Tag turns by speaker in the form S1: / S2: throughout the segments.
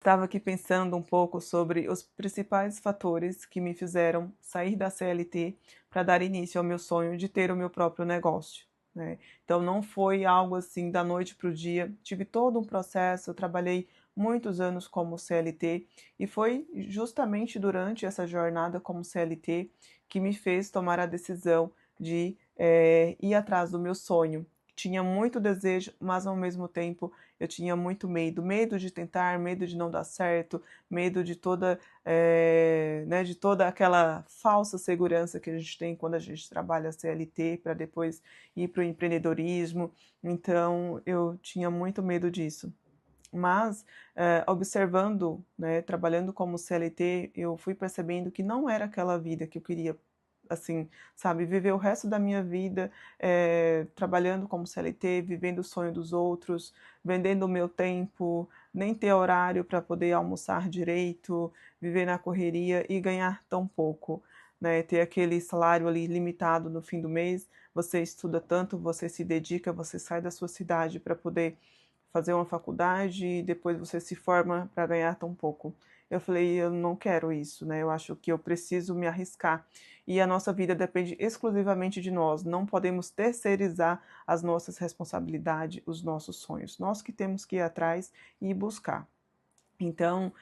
S1: estava aqui pensando um pouco sobre os principais fatores que me fizeram sair da CLT para dar início ao meu sonho de ter o meu próprio negócio, né. Então não foi algo assim da noite para o dia, tive todo um processo, eu trabalhei muitos anos como CLT e foi justamente durante essa jornada como CLT que me fez tomar a decisão de, ir atrás do meu sonho. Tinha muito desejo, mas ao mesmo tempo eu tinha muito medo, medo de tentar, medo de não dar certo, medo de toda, né, de toda aquela falsa segurança que a gente tem quando a gente trabalha CLT para depois ir para o empreendedorismo, então eu tinha muito medo disso. Mas, observando, né, trabalhando como CLT, eu fui percebendo que não era aquela vida que eu queria, assim, sabe, viver o resto da minha vida, trabalhando como CLT, vivendo o sonho dos outros, vendendo o meu tempo, nem ter horário para poder almoçar direito, viver na correria e ganhar tão pouco, né, ter aquele salário ali limitado no fim do mês, você estuda tanto, você se dedica, você sai da sua cidade para poder fazer uma faculdade e depois você se forma para ganhar tão pouco. Eu falei: "Eu não quero isso, né, eu acho que eu preciso me arriscar". E a nossa vida depende exclusivamente de nós, não podemos terceirizar as nossas responsabilidades, os nossos sonhos. Nós que temos que ir atrás e buscar. Então,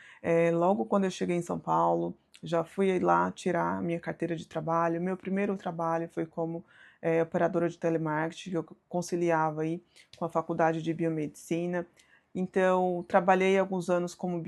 S1: logo quando eu cheguei em São Paulo, já fui lá tirar a minha carteira de trabalho. Meu primeiro trabalho foi como, operadora de telemarketing, eu conciliava aí com a faculdade de biomedicina. Então, trabalhei alguns anos como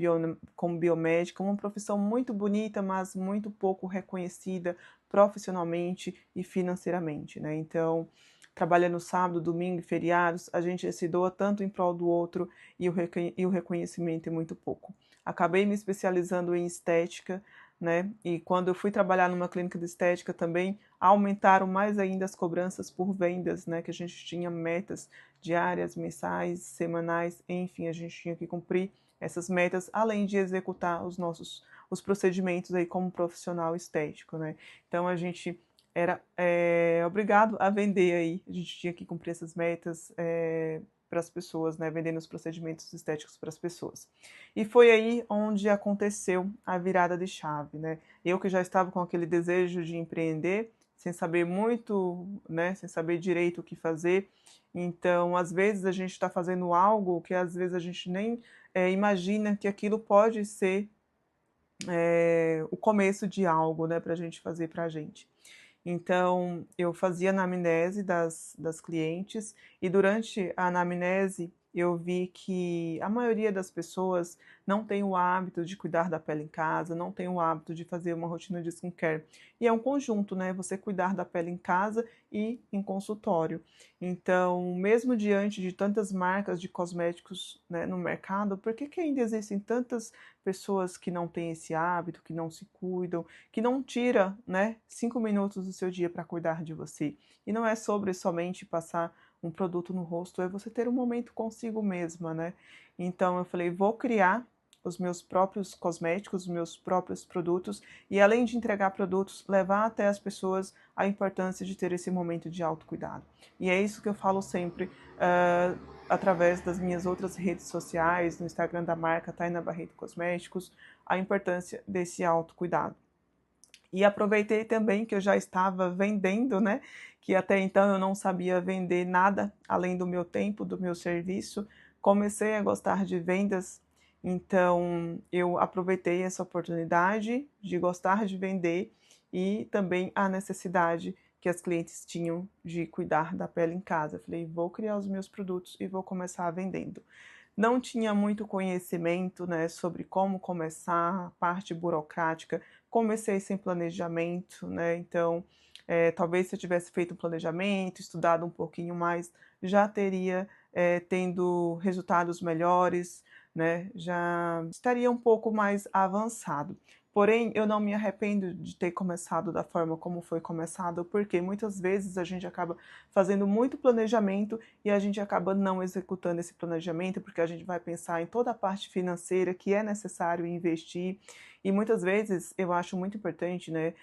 S1: biomédica, uma profissão muito bonita, mas muito pouco reconhecida profissionalmente e financeiramente, né. Então, trabalhando sábado, domingo e feriados, a gente se doa tanto em prol do outro e o reconhecimento é muito pouco. Acabei me especializando em estética, né, e quando eu fui trabalhar numa clínica de estética também aumentaram mais ainda as cobranças por vendas, né, que a gente tinha metas diárias, mensais, semanais, enfim, a gente tinha que cumprir essas metas, além de executar os procedimentos aí como profissional estético, né. Então a gente era, obrigado a vender aí, a gente tinha que cumprir essas metas, para as pessoas, né, vendendo os procedimentos estéticos para as pessoas. E foi aí onde aconteceu a virada de chave, né. Eu que já estava com aquele desejo de empreender, sem saber muito, né, sem saber direito o que fazer, então às vezes a gente está fazendo algo que às vezes a gente nem, imagina que aquilo pode ser, o começo de algo, né, para a gente fazer para a gente. Então, eu fazia anamnese das clientes e durante a anamnese eu vi que a maioria das pessoas não tem o hábito de cuidar da pele em casa, não tem o hábito de fazer uma rotina de skincare. E é um conjunto, né? Você cuidar da pele em casa e em consultório. Então, mesmo diante de tantas marcas de cosméticos, né, no mercado, por que que ainda existem tantas pessoas que não têm esse hábito, que não se cuidam, que não tira, né, 5 minutos do seu dia para cuidar de você. E não é sobre somente passar um produto no rosto, é você ter um momento consigo mesma, né. Então eu falei: "Vou criar os meus próprios cosméticos, os meus próprios produtos e além de entregar produtos, levar até as pessoas a importância de ter esse momento de autocuidado". E é isso que eu falo sempre, através das minhas outras redes sociais, no Instagram da marca Taina Barreto Cosméticos, a importância desse autocuidado. E aproveitei também que eu já estava vendendo, né, que até então eu não sabia vender nada além do meu tempo, do meu serviço. Comecei a gostar de vendas, então eu aproveitei essa oportunidade de gostar de vender e também a necessidade que as clientes tinham de cuidar da pele em casa. Falei: "Vou criar os meus produtos e vou começar vendendo". Não tinha muito conhecimento, né, sobre como começar, a parte burocrática, comecei sem planejamento, né, então, talvez se eu tivesse feito um planejamento, estudado um pouquinho mais, já teria, tendo resultados melhores, né, já estaria um pouco mais avançado. Porém, eu não me arrependo de ter começado da forma como foi começado, porque muitas vezes a gente acaba fazendo muito planejamento e a gente acaba não executando esse planejamento, porque a gente vai pensar em toda a parte financeira que é necessário investir. E muitas vezes eu acho muito importante, né,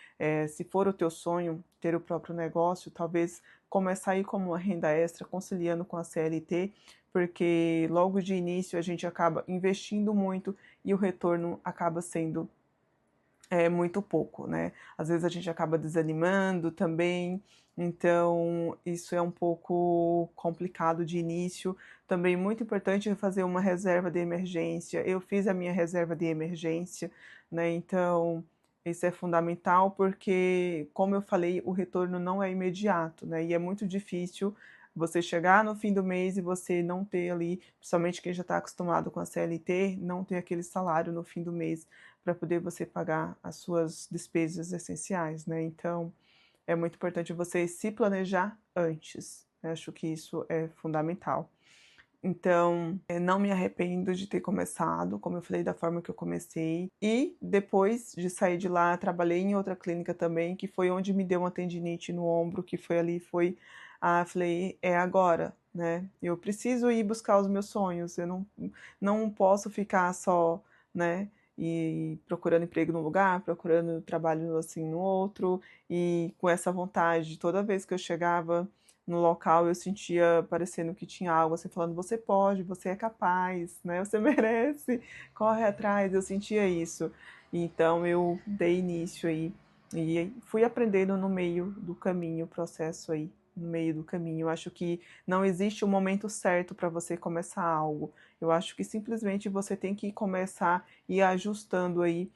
S1: se for o teu sonho ter o próprio negócio, talvez começar aí como uma renda extra, conciliando com a CLT, porque logo de início a gente acaba investindo muito e o retorno acaba sendo muito pouco, né? Às vezes a gente acaba desanimando também, então isso é um pouco complicado de início. Também muito importante fazer uma reserva de emergência. Eu fiz a minha reserva de emergência, né? Então isso é fundamental porque, como eu falei, o retorno não é imediato, né? E é muito difícil você chegar no fim do mês e você não ter ali, principalmente quem já está acostumado com a CLT, não ter aquele salário no fim do mês para poder você pagar as suas despesas essenciais, né? Então, é muito importante você se planejar antes. Eu acho que isso é fundamental. Então, não me arrependo de ter começado, como eu falei, da forma que eu comecei. E depois de sair de lá, trabalhei em outra clínica também, que foi onde me deu uma tendinite no ombro, que foi ali, falei, é agora, né? Eu preciso ir buscar os meus sonhos, eu não posso ficar só, né? E procurando emprego num lugar, procurando trabalho assim no outro, e com essa vontade, toda vez que eu chegava no local eu sentia parecendo que tinha algo assim falando, você pode, você é capaz, né? Você merece, corre atrás. Eu sentia isso. Então eu dei início aí e fui aprendendo no meio do caminho, o processo aí, no meio do caminho. Eu acho que não existe um momento certo para você começar algo. Eu acho que simplesmente você tem que começar e ir ajustando aí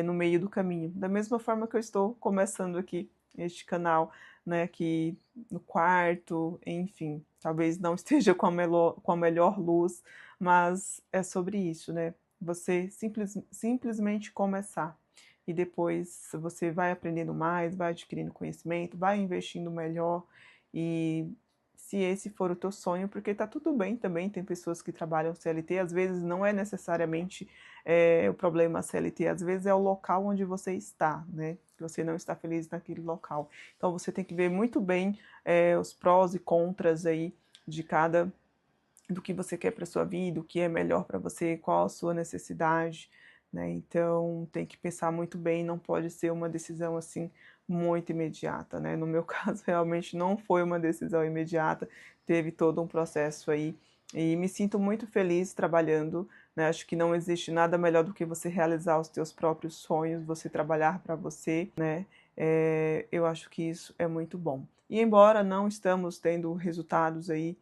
S1: no meio do caminho. Da mesma forma que eu estou começando aqui este canal, né, aqui no quarto, enfim, talvez não esteja com a melhor luz, mas é sobre isso, né? Você simplesmente começar e depois você vai aprendendo mais, vai adquirindo conhecimento, vai investindo melhor e se esse for o teu sonho, porque tá tudo bem também, tem pessoas que trabalham CLT, às vezes não é necessariamente o problema CLT, às vezes é o local onde você está, né? Que você não está feliz naquele local. Então você tem que ver muito bem os prós e contras aí de cada do que você quer para sua vida, o que é melhor para você, qual a sua necessidade, né? Então tem que pensar muito bem, não pode ser uma decisão assim muito imediata, né? No meu caso realmente não foi uma decisão imediata, teve todo um processo aí e me sinto muito feliz trabalhando, né? Acho que não existe nada melhor do que você realizar os teus próprios sonhos, você trabalhar para você, né? Eu acho que isso é muito bom. E embora não estamos tendo resultados aí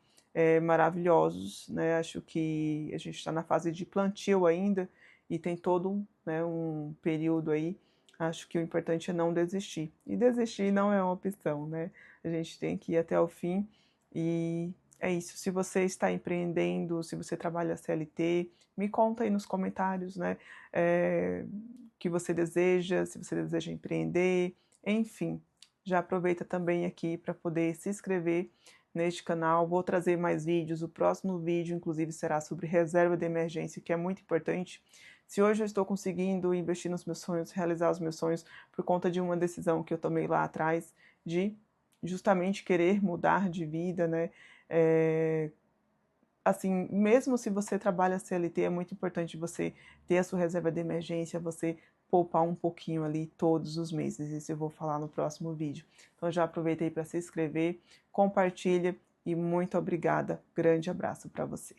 S1: maravilhosos, né? Acho que a gente está na fase de plantio ainda e tem todo né, um período aí. Acho que o importante é não desistir. E desistir não é uma opção, né? A gente tem que ir até o fim e é isso. Se você está empreendendo, se você trabalha CLT, me conta aí nos comentários, né? O que você deseja, se você deseja empreender, enfim. Já aproveita também aqui para poder se inscrever neste canal. Vou trazer mais vídeos. O próximo vídeo, inclusive, será sobre reserva de emergência, que é muito importante. Se hoje eu estou conseguindo investir nos meus sonhos, realizar os meus sonhos por conta de uma decisão que eu tomei lá atrás de justamente querer mudar de vida, né? Assim, mesmo se você trabalha CLT, é muito importante você ter a sua reserva de emergência, você poupar um pouquinho ali todos os meses. Isso eu vou falar no próximo vídeo. Então já aproveitei para se inscrever, compartilha e muito obrigada. Grande abraço para você.